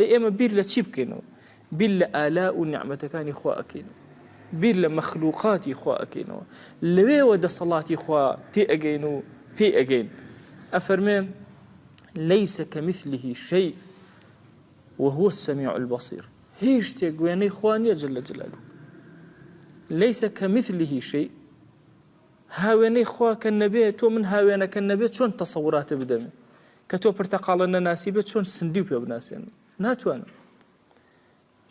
ئەی ئێمە بیر لە چی بکەینەوە؟ بیر لە ئالا و نیعمەتەکانی خوا ئەکەینەوە، بیر لە مەخلوقاتی خوا ئەکەینەوە، لەوێوە دەسەڵاتی خوا تێ ئەگەین و پێی ئەگەین. ئەفەرمێ ليس كمثله شيء وهو السميع البصير. هیچ شتێک وێنەی خوا نییە جل جلاله. ليس كمثله شيء. هاوێنەی خوا کە نەبێت تۆ من هاوێنەکە نەبێت چۆن تەسەوراتە بدەمێ کە تۆ پرتەقاڵە نەناسی بێت چۆن سندی و پێ بناسێن ناتوانم.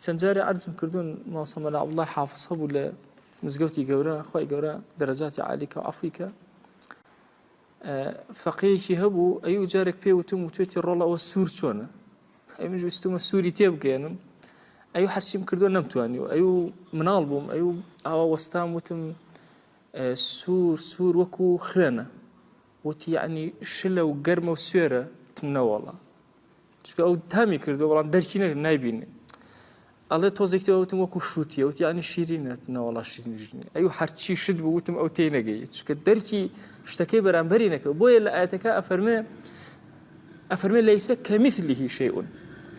چەند جارێ عەرزم کردوون ماوسە مەلا عەبدوڵڵای حافظ هەبوو لە مزگەوتی گەورە، خوای گەورە دەرەجاتی عالیکە و عەفویکە، فەقێیەکی هەبوو ئەی جارێک پێ وتم وتێتی ڕۆڵە ئەوە سوور چۆنە؟ ئەی من ویستمە سووری تێ بگەێنم، ئەی هەرچیم کردو نەمتوانیوە، ئەی مناڵ بووم، ئەی ئاوا وەستام وتم سوور وەکو خوێنە، وتی یعنی شلە و گەرمە و سوێرە تم نەوەڵا، چونکە ئەو تامی کردو بەڵام دەرکی نایبینێ. ئەڵێ تۆزێکتەوە وتم وەکو شووتیە، وتی یعنی شیرینە نەوەڵا شیرینی. ئەی هەرچی شت بوو وتم ئەو تێی نەگەیت، چونکە دەرکی شتەکەی بەرامبەری نەکرد. بۆیە لە ئاەتەکە ئەفەرمێ لەیسە کەمیثلیه شەیئون.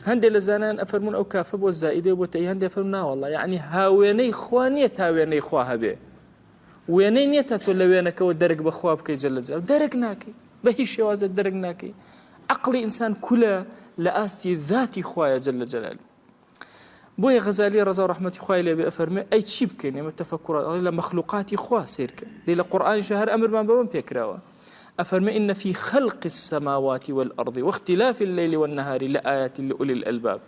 هەندێک لە زانایان ئەفەرمون ئەو کافە بۆ زائیدە بۆ تەی، هەندێک ئەفەرمون ناوەڵڵا یعنی هاوێنەی خوا نییە تا وێنەی خوا هەبێ، وێنەی نییە تا تۆ لە وێنەکەەوە دەرک بەخوا بکەی جەل جەلاله، دەرک ناکەی بە هیچ شێوازە دەرک ناکەی. عەقڵی ئینسان کولە لە ئاستی ذاتی خوایە جەل جەلاله. بۆیە غەزالی ڕەزا و ڕەحمەتی خوای لێبێ ئەفەرمێ ئەی چی بکەین ئێمە تەفەکوڕ لە مەخلوقاتی خوا سیرکە دەی لە قورئانیشە هەر ئەمرمان بەوەم پێکراوە. ئەفەرمێ ئین فی خەلق السەماوات والأرض واختلاف الليل والنهار لآيات لأولي الألباب.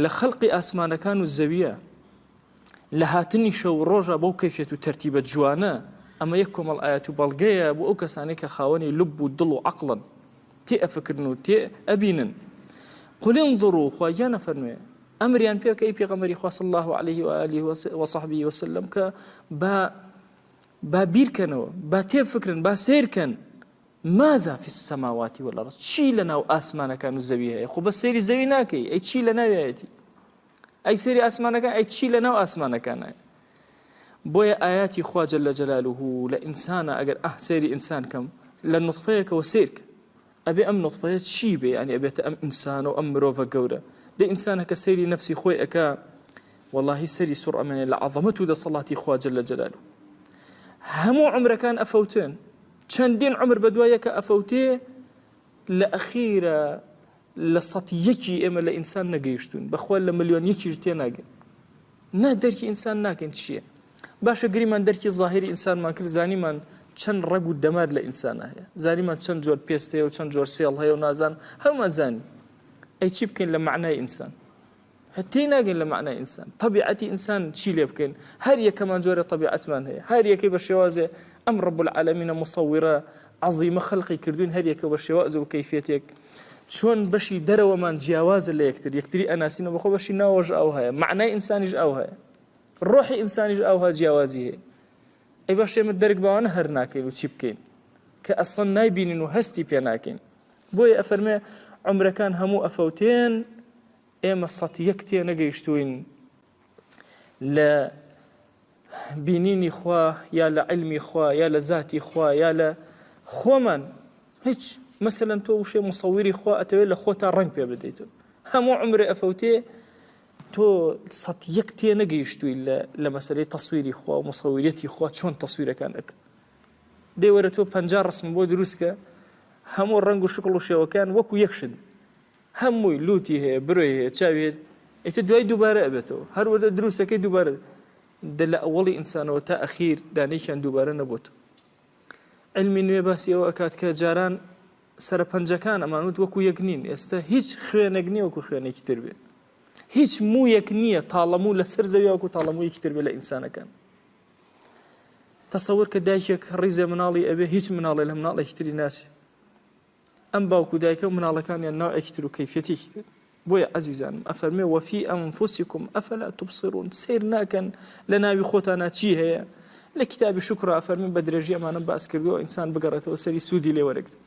لە خەڵقی ئاسمانەکان و زەویە لە هاتنی شەو ڕۆژە بەو کەیفیەت و تەرتیبە جوانە، ئەمە یەک کۆمەڵ ئایەت و بەڵگەیە بۆ ئەو کەسانەی کە خاوەنی لب و دڵ و عەقڵن، تێ ئەفکردن و تێ ئەبینن. قل انظروا خواجان ئەفەرمێ ئەمریان پێ کە ئەی پێغەمبەری خوا صلی الله عليه وآله وصحبه وسلم کە با بیرکەنەوە، با تێفکرن، با سیرکەن ماذا في السماوات والأرض. چی لەناو ئاسمانەکان و زەوی هەیە؟ خۆ بە سەیری زەوی ناکەی، ئەی چی لەناوێتی؟ ئەی سەیری ئاسمانەکان، ئەی چی لەناو ئاسمانەکانە؟ بۆیە ئاياتی خوا جەل جەلاله لە ئینسانە ئەگەر سەیری ئینسان کەم لە نوطفەیەکەوە سیرکە، ئەبێ ئەم نوطفەیە چی بێ؟ ینی ئەبێتە ئەم ئینسان و ئەم مرۆڤە گەورە. دە ئینسانەکە سەیری نەفسی خۆی ئەکا، وەڵاهی سەری سوڕ ئەمێنێ لە عەظەمەت و دەسەڵاتی خوا جەل جەلاله. هەموو عمرەکان ئەفەوتێن، چەندین عمر بەدوایەکە ئەفەوتێ، لە ئەخیرە لە سەتی یەکی ئێمە لە ئینسان نەگەیشتون، بەخوا لە ملیۆن یەکیش تێ ناگەن. نا دەرکی ئینسان ناکەین چییە؟ باشە گریمان دەرکی ظاهری ئینسانمان کرد، زانیمان چەند ڕەگ و دەمار لە ئینسانە هەیە، زانیمان چەند جۆر پێست هەیە و چەند جۆر سێڵ هەیە و نازان هەمومان زانی. ئەی چی بکەین لە معنای ئینسان؟ هەتێی ناگەین لە معنای ئینسان. طبیعەتی ئینسان چی لێ بکەین؟ هەر یەکەمان جۆرە طبیعەتمان هەیە، هەر یەکەی بە شێوازێ ئەم ڕەب العالەمینە مصەویرە عەظیمە خەڵقی کردوین، هەر یەکە بە شێواز و کەیفیەتێک. چۆن بەشی دەرەوەمان جیاوازە لە یەکتری ئەناسینە، بەخۆ بەشی ناوەژ ئەو هەیە، معنای ئینسانیش ئەو هەیە، ڕۆحی ئینسانیش ئەوها جیاوازی هەیە. ئەی باش ئێمە دەرک بەوانە هەر ناکەین و چی بکەین کە ئەسڵ نایبینین و هەستی پێ ناکەین. بۆیە ئەفەرمێ عمرەکان هەموو ئەفەوتێن، ئێمە سەتی یەک تێ نەگەیشتوین لە بینینی خوا یا لە علمی خوا یا لە ذاتی خوا یا لە خۆمان. هیچ مەسەلەن تۆ وشێ مصەویری خوا ئەتەوێت لە خۆتا ڕەنگ پێ بدەیتەوە، هەموو عمرێ ئەفەوتێ تۆ سەتی یەک تێ نەگەیشتووی لە مەسەلەی تەسویری خوا و مصەویرەتی خوا چۆن تەسویرەکان ئەکە. دێ وەرە تۆ 50 ڕسم بۆ دروستکە، هەموو ڕەنگ و شکڵ و شێوەکان وەکو یەکشن، هەمووی لوتی هەیە، برۆی هەیە، چاوی هەیە، ئیتر دوای دووبارە ئەبێتەوە، هەر وەردە دروستەکەی دووبارە دە لە ئەوڵی ئینسانەوە تا ئەخیر دانەیەکیان دووبارە نەبووتەوە. علمی نوێ باسی ئەوە ئەکات کە جاران سەرە پەنجەکان ئەمانوت وەکو یەک نین، ئێستا هیچ خوێنێک نییە وەکو خوێنێکی تر بێ، هیچ موویەک نییە تاڵەموو لەسەر زەوی وەکو تاڵەموویەکی تر بێ لە ئینسانەکان. تەسەور کە دایکێک ڕیزە مناڵی ئەبێ، هیچ مناڵێ لە مناڵێکی تری ناسی، ئەم باوکو دایکە و مناڵەکانیان ناوێکی تر و کەیفیەتێکی تر. بۆیە عەزیزانم ئەفەرمێ وەفی ئەنفوسیکم ئەفەلا تبصرون، سیر ناکەن لە ناوی خۆتانە چی هەیە. لە کتابی شوکر ئەفەرمێ بە درێژی ئەمانە باس کردووە ئینسان بگەڕێتەوە سەری سوودی لێ وەرەگرێت.